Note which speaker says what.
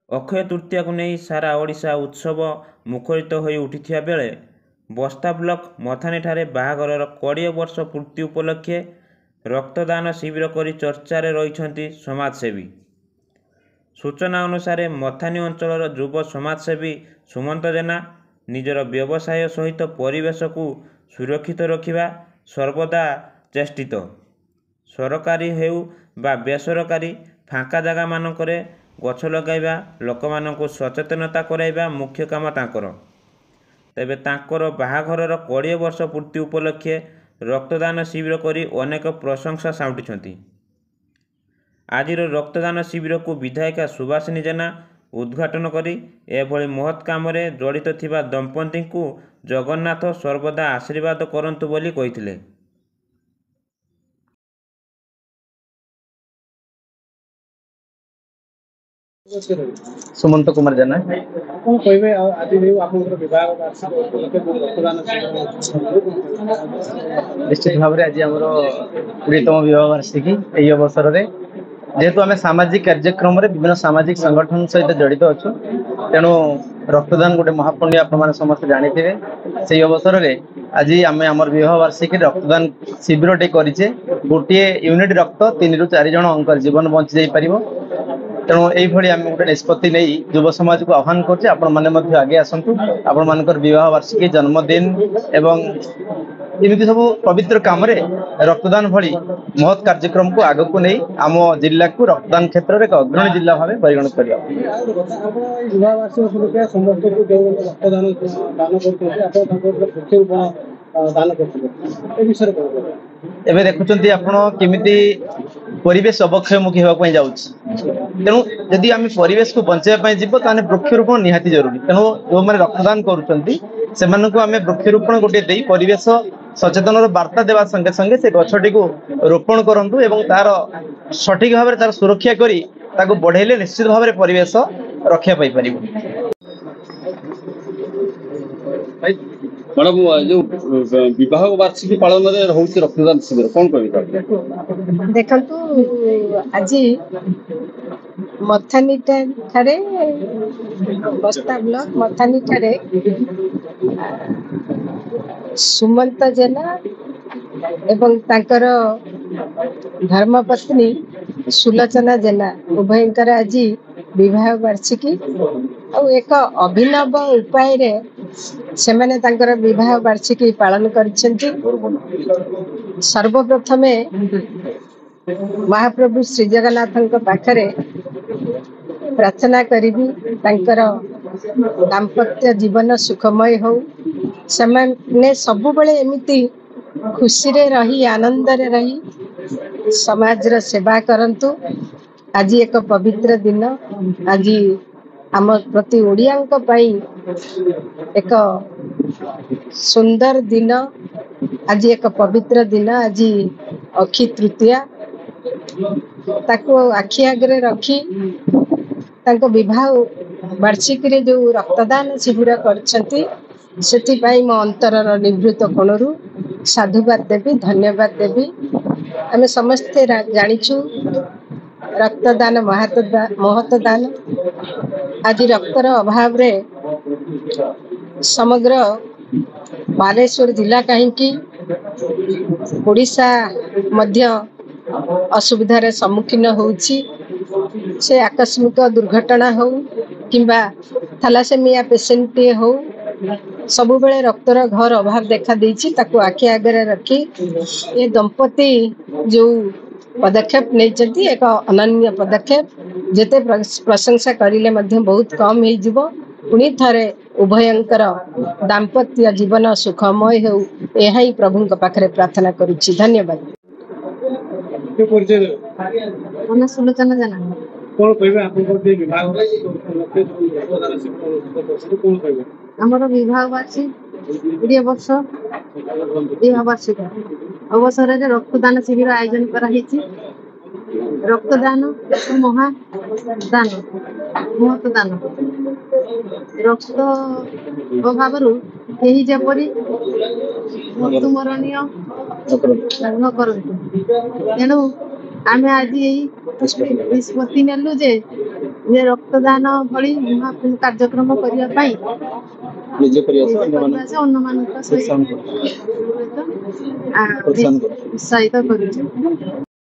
Speaker 1: ଅକ୍ଷୟ ତୃତୀୟାକୁ ନେଇ ସାରା ଓଡ଼ିଶା ଉତ୍ସବ ମୁଖରିତ ହୋଇ ଉଠିଥିବା ବେଳେ ବସ୍ତା ବ୍ଲକ ମଥାନୀଠାରେ ବାହାଘରର 20 ବର୍ଷ ପୂର୍ତ୍ତି ଉପଲକ୍ଷେ ରକ୍ତଦାନ ଶିବିର କରି ଚର୍ଚ୍ଚାରେ ରହିଛନ୍ତି ସମାଜସେବୀ। ସୂଚନା ଅନୁସାରେ ମଥାନୀ ଅଞ୍ଚଳର ଯୁବ ସମାଜସେବୀ ସୁମନ୍ତ ଜେନା ନିଜର ବ୍ୟବସାୟ ସହିତ ପରିବେଶକୁ ସୁରକ୍ଷିତ ରଖିବା ସର୍ବଦା ଚେଷ୍ଟିତ। ସରକାରୀ ହେଉ ବା ବେସରକାରୀ ଫାଙ୍କା ଜାଗାମାନଙ୍କରେ ଗଛ ଲଗାଇବା, ଲୋକମାନଙ୍କୁ ସଚେତନତା କରାଇବା ମୁଖ୍ୟ କାମ ତାଙ୍କର। ତେବେ ତାଙ୍କର ବାହାଘରର 20 ବର୍ଷ ପୂର୍ତ୍ତି ଉପଲକ୍ଷେ ରକ୍ତଦାନ ଶିବିର କରି ଅନେକ ପ୍ରଶଂସା ସାଉଣ୍ଟିଛନ୍ତି। ଆଜିର ରକ୍ତଦାନ ଶିବିରକୁ ବିଧାୟିକା ସୁବାସିନୀ ଜେନା ଉଦ୍ଘାଟନ କରି ଏଭଳି ମହତ୍ କାମରେ ଜଡ଼ିତ ଥିବା ଦମ୍ପତିଙ୍କୁ ଜଗନ୍ନାଥ ସର୍ବଦା ଆଶୀର୍ବାଦ କରନ୍ତୁ ବୋଲି କହିଥିଲେ।
Speaker 2: सुमंत कुमार जेना
Speaker 3: कौन कहबे आज आपनकर विवाह रक्तदान
Speaker 2: निश्चित भाव आज आम 20तम विवाह वार्षिकी यही अवसर में जेहेतु आम सामाजिक कार्यक्रम विभिन्न सामाजिक संगठन सहित जड़ित अच्छु तेणु रक्तदान गोटे महापुण्य आप समस्त जानी से अवसर में आज आम आम विवाह वार्षिकी रक्तदान शिविर टे करें। गोटे यूनिट रक्त 3 ରୁ 4 जन अंकर जीवन बंची जाई परिबो। तेणु यही आम गोटे निष्पत्ति नहीं युव समाज को आह्वान करछे आपण माने आगे आसतु आपण मानकर विवाह वार्षिकी जन्मदिन एवं एमती सब पवित्र काम रे रक्तदान भली महत् कार्यक्रम को आग को नहीं आम जिला को रक्तदान क्षेत्र में एक अग्रणी जिला भाव परिगणित करवा। एबे देखुचंती आपण केमिति परिवेश अवक्षयमुखी होगा जाऊँच। तेणु जदि आम परिवेश को बचाई जीव ताने वृक्षरोपण निहाती जरूरी। तेणु जो मैंने रक्तदान करुँच से वृक्षरोपण गोटे दे परिवेश सचेतन वार्ता देवा संगे संगे से गछटी को रोपण करूँ एवं तार सठिक भाव तार सुरक्षा करी ताको बढ़ेले निश्चित भाव में परिवेश रक्षा पाई परिबो।
Speaker 4: मैडम जो विवाह वार्षिकी पालन में होती रक्तदान शिविर कौन कह
Speaker 5: देखु आज मथानी ठारे बस्ता ब्लॉक मथानी ठारे सुमंत जेना एवं तांकर धर्मपत्नी सुलोचना जेना उभयंकर आज विवाह वार्षिकी और एक अभिनव उपाय रे से माने तांकर विवाह वार्षिकी पालन करिसेंती। सर्वप्रथम महाप्रभु श्री जगन्नाथ पाखरे प्रार्थना करी तांकर दाम्पत्य जीवन सुखमय हो से सब बेले एमती खुशी रे रही आनंद रे रही समाज रो सेवा करंतु। आज एक पवित्र दिन आज आम प्रति ओडियांक पई एक सुंदर दिन आज एक पवित्र दिन आज अक्षय तृतीया ताको आखि आगे रखी ताको विवाह वार्षिक रे जो रक्तदान शिविर करछंती सेति मो अंतरर निवृत्त कोणरू साधुवाद देवी धन्यवाद देवी। आम समस्ते जानिछु रक्तदान महत्दान आज रक्तर अभाव रे समग्र बालेश्वर जिला कहीं ओडिशा मध्य असुविधार सम्मुखीन होउछि। से आकस्मिक दुर्घटना हो किंबा थैलासेमिया पेशेंट हो सबु बेले रक्तर घर अभाव देखा देछि। ताको आखि आगे रखी ये दंपति जो पदक्षेप नहीं एक अनन्य पदक्षेप जेते प्रशंसा करिले मध्य बहुत कम हो जीव। पुणी थरे उभयंकर दाम्पत्य जीवन सुखमय हो यह ही प्रभु पाखरे प्रार्थना करुछि। धन्यवाद। सुलोचना जाना
Speaker 3: कौन कहबे
Speaker 5: आमर विवाह वार्षिक 20 वर्ष विवाह वार्षिक अवसर में रक्तदान शिविर आयोजन कराई। रक्तदान महादान महत्दान रक्त अभाव यही जपरी मृत्युमरणीय न करतु। तेणु
Speaker 6: ଆମେ ଆଜି ଏଇ ନିଷ୍ପତ୍ତି ନେଲୁ ଯେ ରକ୍ତଦାନ ଭଳି କାର୍ଯ୍ୟକ୍ରମ କରିବା ପାଇଁ
Speaker 2: ନିଜେ କରିବା ସହ
Speaker 6: ଅନ୍ୟମାନଙ୍କ ସହିତ ଉତ୍ସାହିତ କରୁଛୁ।